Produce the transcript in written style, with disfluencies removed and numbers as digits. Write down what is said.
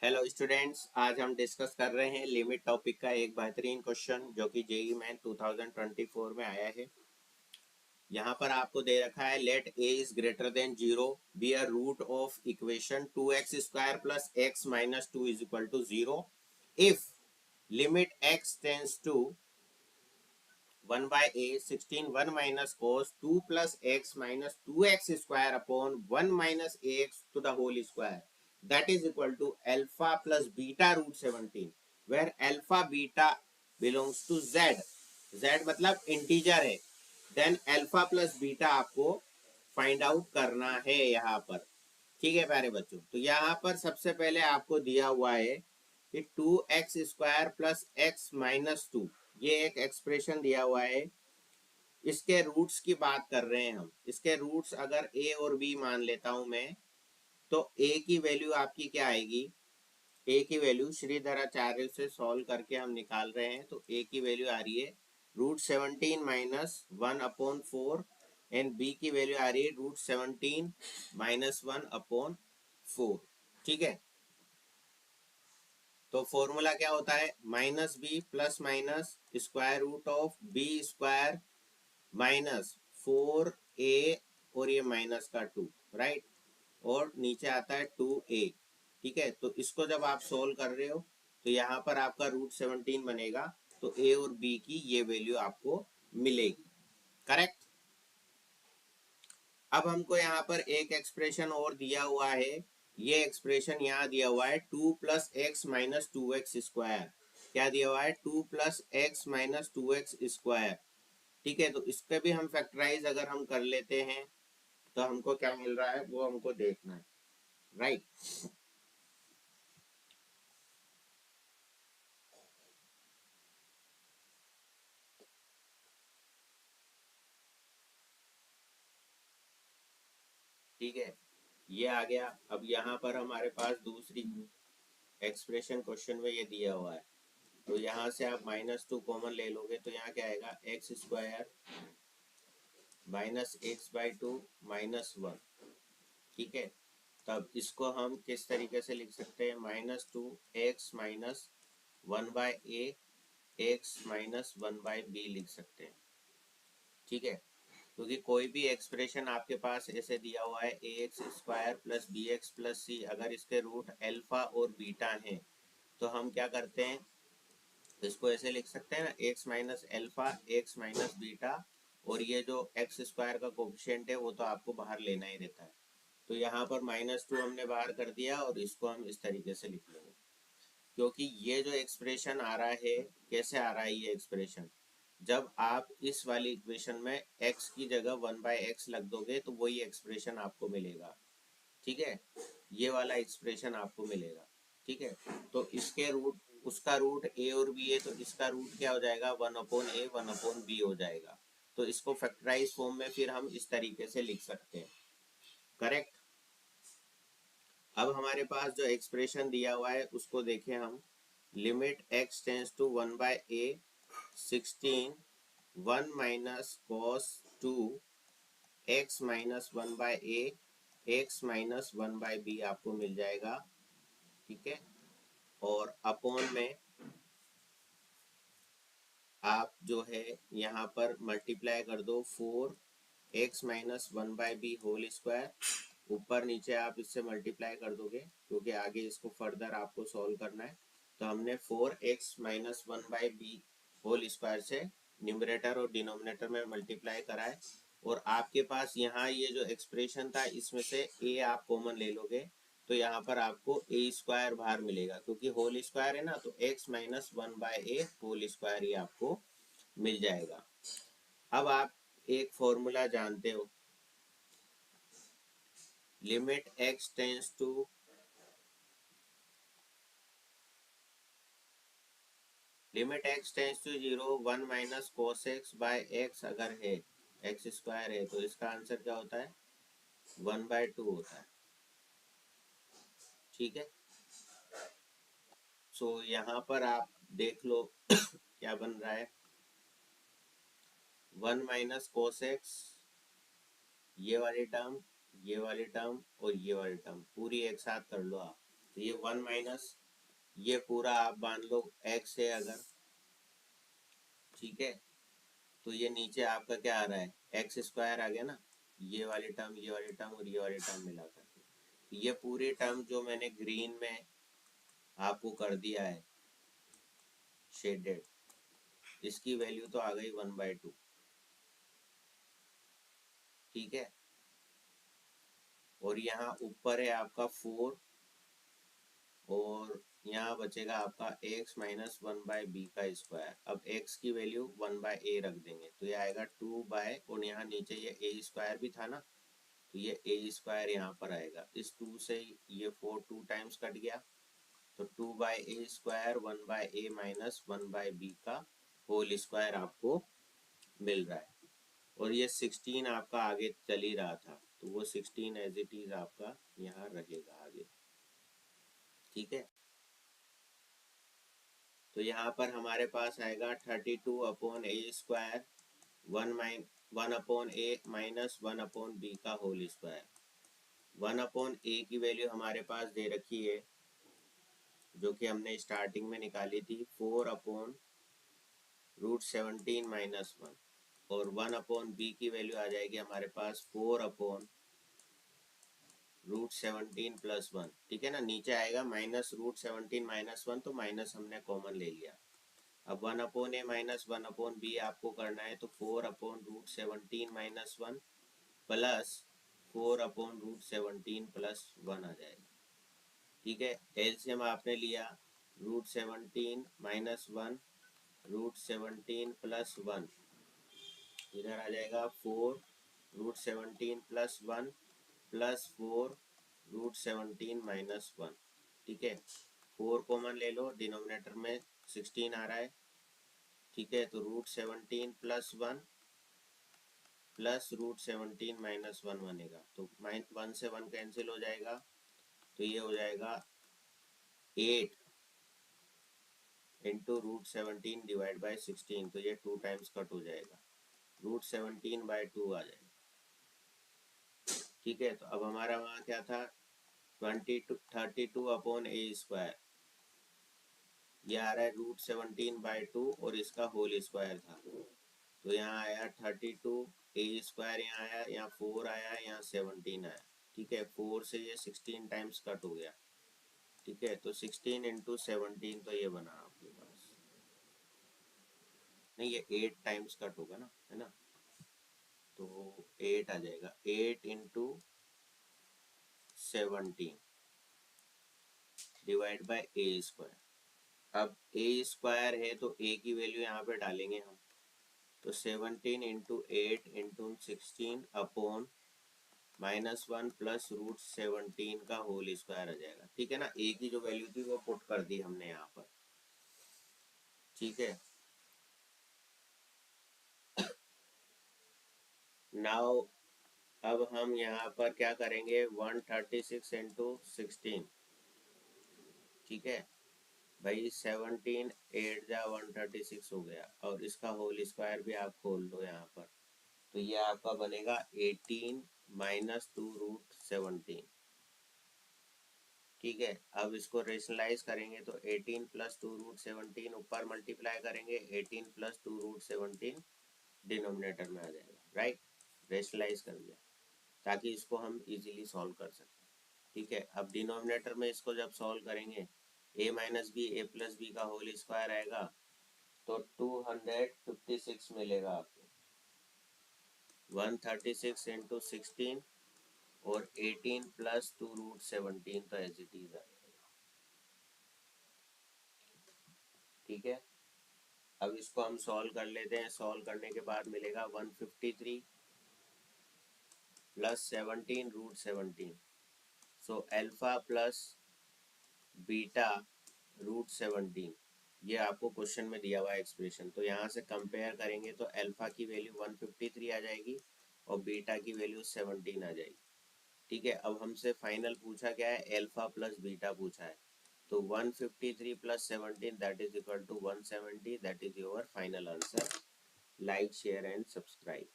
Hello students, आज हम discuss कर रहे हैं लिमिट टॉपिक का एक बेहतरीन क्वेश्चन जो कि जेईई मेन 2024 में आया है। यहाँ पर आपको दे रखा है let a is greater than 0 b a root of equation 2x² plus x minus 2 is equal to 0 if limit x tends to 1 by a 16 1 minus cos 2 plus x minus 2x square upon 1 minus ax to the whole square that is equal to alpha plus beta root 17 where alpha beta belongs to z मतलब integer है। Then alpha plus beta आपको find out करना है यहाँ पर। ठीक है प्यारे बच्चों, तो यहाँ पर सबसे पहले आपको दिया हुआ है कि 2x² प्लस x माइनस 2, ये एक एक्सप्रेशन दिया हुआ है। इसके रूट्स की बात कर रहे हैं हम। इसके रूट्स अगर a और b मान लेता हूं मैं, तो a की वैल्यू आपकी क्या आएगी? a की वैल्यू श्रीधराचार्य से सॉल्व करके हम निकाल रहे हैं, तो a की वैल्यू आ रही है √17 माइनस 1/4 एंड b की वैल्यू आ रही है √17 माइनस 1/4। ठीक है, तो फॉर्मूला क्या होता है? Minus b plus minus square root of b square minus 4a और ये माइनस का 2, राइट, और नीचे आता है 2a। ठीक है, तो इसको जब आप सोल्व कर रहे हो तो यहाँ पर आपका √17 बनेगा, तो a और b की ये वैल्यू आपको मिलेगी। करेक्ट। अब हमको यहाँ पर एक एक्सप्रेशन और दिया हुआ है। ये एक्सप्रेशन यहाँ दिया हुआ है 2 plus x minus 2x square. क्या दिया हुआ है? 2 plus x minus 2x square. ठीक है, तो इसके भी हम फैक्टराइज अगर हम कर लेते हैं तो हमको क्या मिल रहा है वो हमको देखना है, राइट। ठीक है, ये आ गया। अब यहाँ पर हमारे पास दूसरी एक्सप्रेशन क्वेश्चन में ये दिया हुआ है, तो यहाँ से आप -2 कॉमन ले लोगे तो यहाँ क्या आएगा? X square minus x/2 minus 1। ठीक है, तब इसको हम किस तरीके से लिख सकते हैं? -2x minus 1/a x minus 1/b लिख सकते हैं। ठीक है, क्योंकि कोई भी एक्सप्रेशन आपके पास ऐसे दिया हुआ है ax² plus bx plus c, अगर इसके रूट अल्फा और बीटा हैं तो हम क्या करते हैं? इसको ऐसे लिख सकते हैं ना, x minus alpha x minus beta, और ये जो x² का कोफिशिएंट है वो तो आपको बाहर लेना ही रहता है। तो यहाँ पर -2 हमने बाहर कर दिया और इसको हम इस तरीके से लिख लेंगे, क्योंकि ये जो एक्सप्रेशन आ रहा है, कैसे आ रहा है ये एक्सप्रेशन? जब आप इस वाली इक्वेशन में x की जगह 1/x लग दोगे तो वही एक्सप्रेशन आपको मिलेगा। ठीक है, ये वाला एक्सप्रेशन आपको मिलेगा। ठीक है, तो इसके रूट, उसका रूट a और b है, तो इसका रूट क्या हो जाएगा? 1/a 1/b हो जाएगा। तो इसको फैक्टराइज फॉर्म में फिर हम इस तरीके से लिख सकते हैं। करेक्ट। अब हमारे पास जो एक्सप्रेशन दिया हुआ है उसको देखें हम। Limit x tends to 1/a 16 1 minus cos 2 x minus 1/a x minus 1/b आपको मिल जाएगा। ठीक है, और अपॉन में आप जो है यहाँ पर मल्टीप्लाई कर दो 4x minus 1/b whole square. ऊपर नीचे आप इससे मल्टीप्लाई कर दोगे क्योंकि आगे इसको फर्दर आपको सॉल्व करना है। तो हमने 4x minus 1/b whole square से न्यूमरेटर और डिनोमिनेटर में मल्टीप्लाई करा है, और आपके पास यहाँ ये जो एक्सप्रेशन था इसमें से a आप कॉमन ले लोगे तो यहाँ पर आपको a² बाहर मिलेगा, क्योंकि होल स्क्वायर है ना, तो x minus 1/a whole square ही आपको मिल जाएगा। अब आप एक फॉर्मूला जानते हो, limit x tends to 0 1 minus cos x by x अगर है, x² है, तो इसका आंसर क्या होता है? 1/2 होता है। ठीक है, सो यहाँ पर आप देख लो क्या बन रहा है। 1 माइनस cos x, ये वाली टर्म, ये वाली टर्म और ये वाली टर्म पूरी एक साथ कर लो आप, तो ये 1 माइनस ये पूरा आप मान लो x है अगर, ठीक है, तो ये नीचे आपका क्या आ रहा है, एक्स स्क्वायर आ गया ना, ये वाली टर्म, ये वाली टर्म और ये वाली टर्म मिलाकर के ये पूरी टर्म जो मैंने ग्रीन में आपको कर दिया है शेडेड, इसकी वैल्यू तो आ गई 1/2, ठीक है। और यहाँ ऊपर है आपका 4 और यहाँ बचेगा आपका x माइनस 1/b का स्क्वायर। अब x की वैल्यू 1/a रख देंगे तो ये आएगा 2 और यहाँ नीचे ये a स्क्वायर भी था ना, तो ये a स्क्वायर यहाँ पर आएगा। इस 2 से ये 4 2 टाइम्स कट गया, तो 2/a square 1/a minus 1/b का होल स्क्वायर आपको मिल रहा है। और ये 16 आपका आगे चल ही रहा था, तो वो 16 एज इट इज आपका यहाँ रहेगा आगे, ठीक है। तो यहाँ पर हमारे पास आएगा 32/a square 1/a minus 1/b का होल स्क्वायर। 1/a की वैल्यू हमारे पास दे रखी है जो कि हमने स्टार्टिंग में निकाली थी 4/√17 माइनस 1, और 1/b की वैल्यू आ जाएगी हमारे पास 4/√17 प्लस 1, ठीक है ना। नीचे आएगा -√17 माइनस 1, तो माइनस हमने कॉमन ले लिया। अब 1/a माइनस 1/b आपको करना है, तो 4/√17 माइनस 1 प्लस 4/√17 प्लस 1 आ जाएगा, ठीक है। एलसीएम आपने लिया √17 माइनस 1 √17 प्लस 1, इधर आ जाएगा 4/√17 प्लस 1 प्लस 4/√17 माइनस 1, ठीक है। 4 कॉमन ले लो, डिनोमिनेटर में 16 आ रहा है, ठीक है। तो √17 प्लस 1 प्लस √17 माइनस 1 बनेगा, तो 1 से 1 कैंसिल हो जाएगा, तो ये हो जाएगा 8 इंटू √17 डिवाइड बाई 16, तो ये 2 टाइम्स कट हो जाएगा, √17/2 आ जाएगा, ठीक है। तो अब हमारा वहाँ क्या था 32/a स्क्वायर, ये आ रहा है √17/2 और इसका होल स्क्वायर था, तो यहाँ आया 32a स्क्वायर, यहाँ आया, यहाँ 4 आया, यहाँ 17 आया, ठीक है। 4 से ये 16 टाइम्स कट हो गया, ठीक है। तो 16 इंटू 17 तो ये बना आपके पास, नहीं ये 8 टाइम्स कट होगा ना, है ना, तो 8 आ जाएगा, 8 into 17 divide by a square. अब a स्क्वायर है तो a की वैल्यू यहाँ पे डालेंगे हम, तो 17 इंटू 8 इंटू 16 अपॉन -1 प्लस √17 का होल स्क्वायर आ जाएगा, ठीक है ना। a की जो वैल्यू थी वो पुट कर दी हमने यहाँ पर, ठीक है। नाउ अब हम यहाँ पर क्या करेंगे 136 इंटू 16, ठीक है भाई, 17 8 जा 136 हो गया, और इसका होल स्क्वायर भी आप खोल लो यहाँ पर, तो ये आपका बनेगा 18 माइनस 2√17, ठीक है। अब इसको रेशनलाइज करेंगे तो 18 प्लस 2√17 ऊपर मल्टीप्लाई करेंगे, 18 प्लस 2√17 डिनोमिनेटर में आ जाएगा, राइट। रेशनलाइज कर दिया ताकि इसको हम इजीली सॉल्व कर सकें, ठीक है। अब डिनोमिनेटर में इसको जब सॉल्व करेंगे a minus b a plus b का होल स्क्वायर आएगा, तो 256 मिलेगा आपको, 136 इंटू 16 और 18 प्लस 2√17 तो एज इट इज आएगा, ठीक है। अब इसको हम सॉल्व कर लेते हैं, सॉल्व करने के बाद मिलेगा 153 plus 17√17, so alpha plus beta √17, ये आपको क्वेश्चन में दिया हुआ एक्सप्रेशन। तो यहाँ से कंपेयर करेंगे तो अल्फा की वैल्यू 153 आ जाएगी और बीटा की वैल्यू 17 आ जाएगी, ठीक है। अब हमसे फाइनल पूछा क्या है, अल्फा प्लस बीटा पूछा है, तो 153 plus 17 that is equal to 170, that is your final answer. Like share and subscribe.